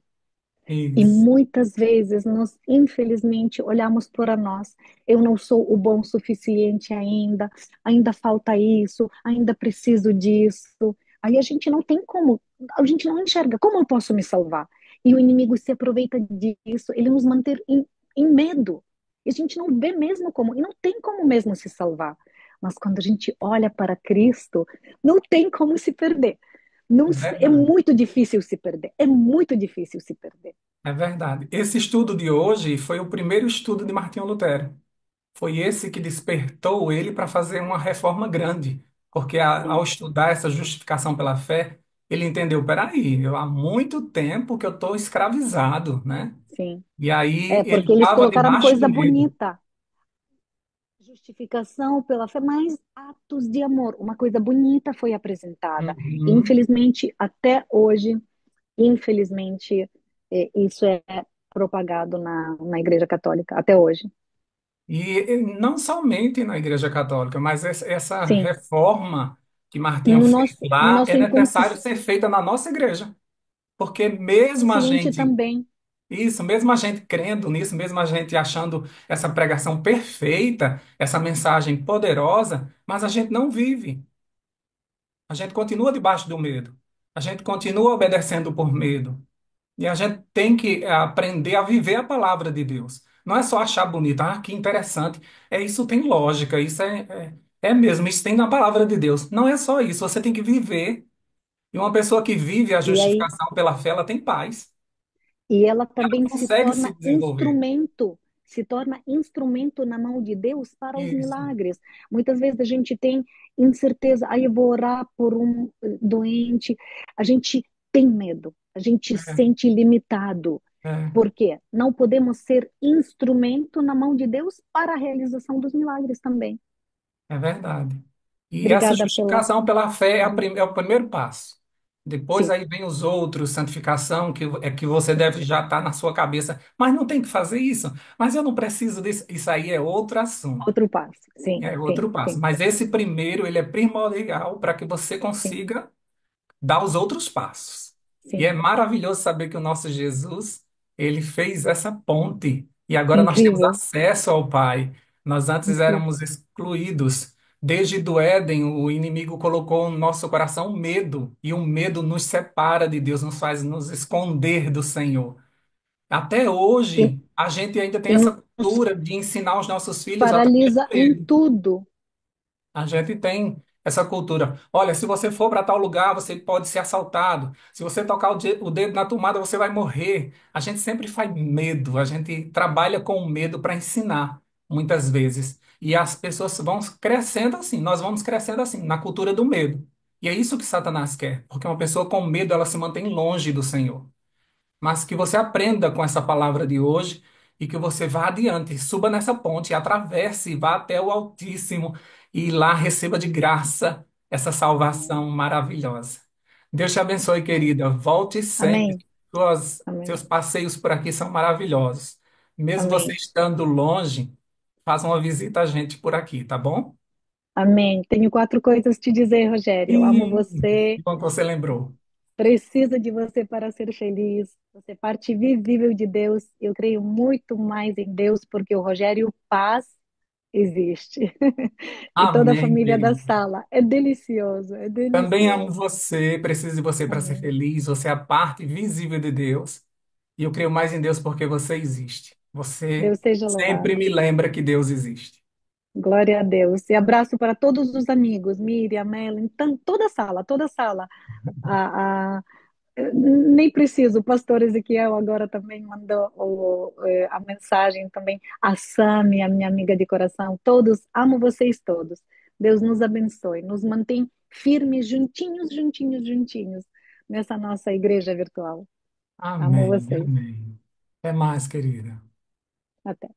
E isso. muitas vezes nós, infelizmente, olhamos para nós. Eu não sou o bom o suficiente ainda, ainda falta isso, ainda preciso disso. Aí a gente não tem como, a gente não enxerga como eu posso me salvar. E o inimigo se aproveita disso, ele nos mantém em medo. E a gente não vê mesmo como, e não tem como mesmo se salvar. Mas quando a gente olha para Cristo, não tem como se perder. Não, É é verdade. muito difícil se perder. É muito difícil se perder. É verdade. Esse estudo de hoje foi o primeiro estudo de Martinho Lutero. Foi esse que despertou ele para fazer uma reforma grande, porque ao Sim. estudar essa justificação pela fé, ele entendeu, peraí, há muito tempo que eu estou escravizado, né? Sim. E aí É, ele porque eles estava colocaram debaixo do coisa medo. bonita. Justificação pela fé, mas atos de amor. Uma coisa bonita foi apresentada. Uhum. Infelizmente, até hoje, infelizmente, isso é propagado na Igreja Católica, até hoje. E não somente na Igreja Católica, mas essa Sim. reforma que Martinho No fez nosso, no lá é nosso necessário ser feita na nossa igreja, porque mesmo a inconsciente gente também. isso, mesmo a gente crendo nisso, mesmo a gente achando essa pregação perfeita, essa mensagem poderosa, mas a gente não vive. A gente continua debaixo do medo. A gente continua obedecendo por medo. E a gente tem que aprender a viver a palavra de Deus. Não é só achar bonito, ah, que interessante. É isso tem lógica, isso é mesmo, isso tem na palavra de Deus. Não é só isso, você tem que viver. E uma pessoa que vive a E aí justificação pela fé, ela tem paz. E ela Ela também consegue se desenvolver. se torna instrumento na mão de Deus para os Isso. milagres. Muitas vezes a gente tem incerteza, aí eu vou orar por um doente, a gente tem medo, a gente se É, sente limitado. é, Por quê? Não podemos ser instrumento na mão de Deus para a realização dos milagres também. é verdade. E essa Obrigada pela. justificação pela fé Uhum. é o primeiro passo. Depois Sim, aí vem os outros, santificação, que é que você sim, deve já estar na sua cabeça. Mas não tem que fazer isso. Mas eu não preciso disso. Isso aí é outro assunto. outro passo. Sim, É sim, outro passo. sim, Mas esse primeiro, ele é primordial para que você sim, consiga dar os outros passos. E é sim. maravilhoso saber que o nosso Jesus, ele fez essa ponte. E agora nós temos Incrível, acesso ao Pai. Nós antes incrível. éramos excluídos. Desde do Éden, o inimigo colocou no nosso coração medo, e o medo nos separa de Deus, nos faz nos esconder do Senhor. Até E, hoje, a gente ainda tem e essa nos cultura de ensinar os nossos filhos através do paralisa em medo. tudo. A gente tem essa cultura. Olha, se você for para tal lugar, você pode ser assaltado. Se você tocar o dedo na tomada, você vai morrer. A gente sempre faz medo. A gente trabalha com medo para ensinar, muitas vezes. E as pessoas vão crescendo assim. Nós vamos crescendo assim, na cultura do medo. E é isso que Satanás quer, porque uma pessoa com medo, ela se mantém longe do Senhor. Mas que você aprenda com essa palavra de hoje e que você vá adiante, suba nessa ponte, atravesse, vá até o Altíssimo e lá receba de graça essa Amém. salvação maravilhosa. Deus te abençoe, querida. Volte sempre. Amém. Seus Amém. passeios por aqui são maravilhosos. Mesmo você Amém. estando longe, faça uma visita a gente por aqui, tá bom? Amém. Tenho quatro coisas a te dizer, Rogério. Eu amo E você, bom que você lembrou. preciso de você para ser feliz. Você é parte visível de Deus. Eu creio muito mais em Deus porque o Rogério Paz existe. E toda a Amém, família da querido. sala. É delicioso, é Também amo delicioso. você, preciso de você para ser Amém. feliz. Você é a parte visível de Deus. E eu creio mais em Deus porque você existe. Você Deus seja sempre louvado. me lembra que Deus existe. Glória a Deus. E abraço para todos os amigos, Miriam, Ellen, toda a sala, toda a sala. A, nem preciso, o pastor Ezequiel agora também mandou a mensagem também. A Sami, a minha amiga de coração, todos, amo vocês todos. Deus nos abençoe, nos mantém firmes, juntinhos, juntinhos, juntinhos, nessa nossa igreja virtual. Amo Amém, vocês. amém. Até mais, querida. Até.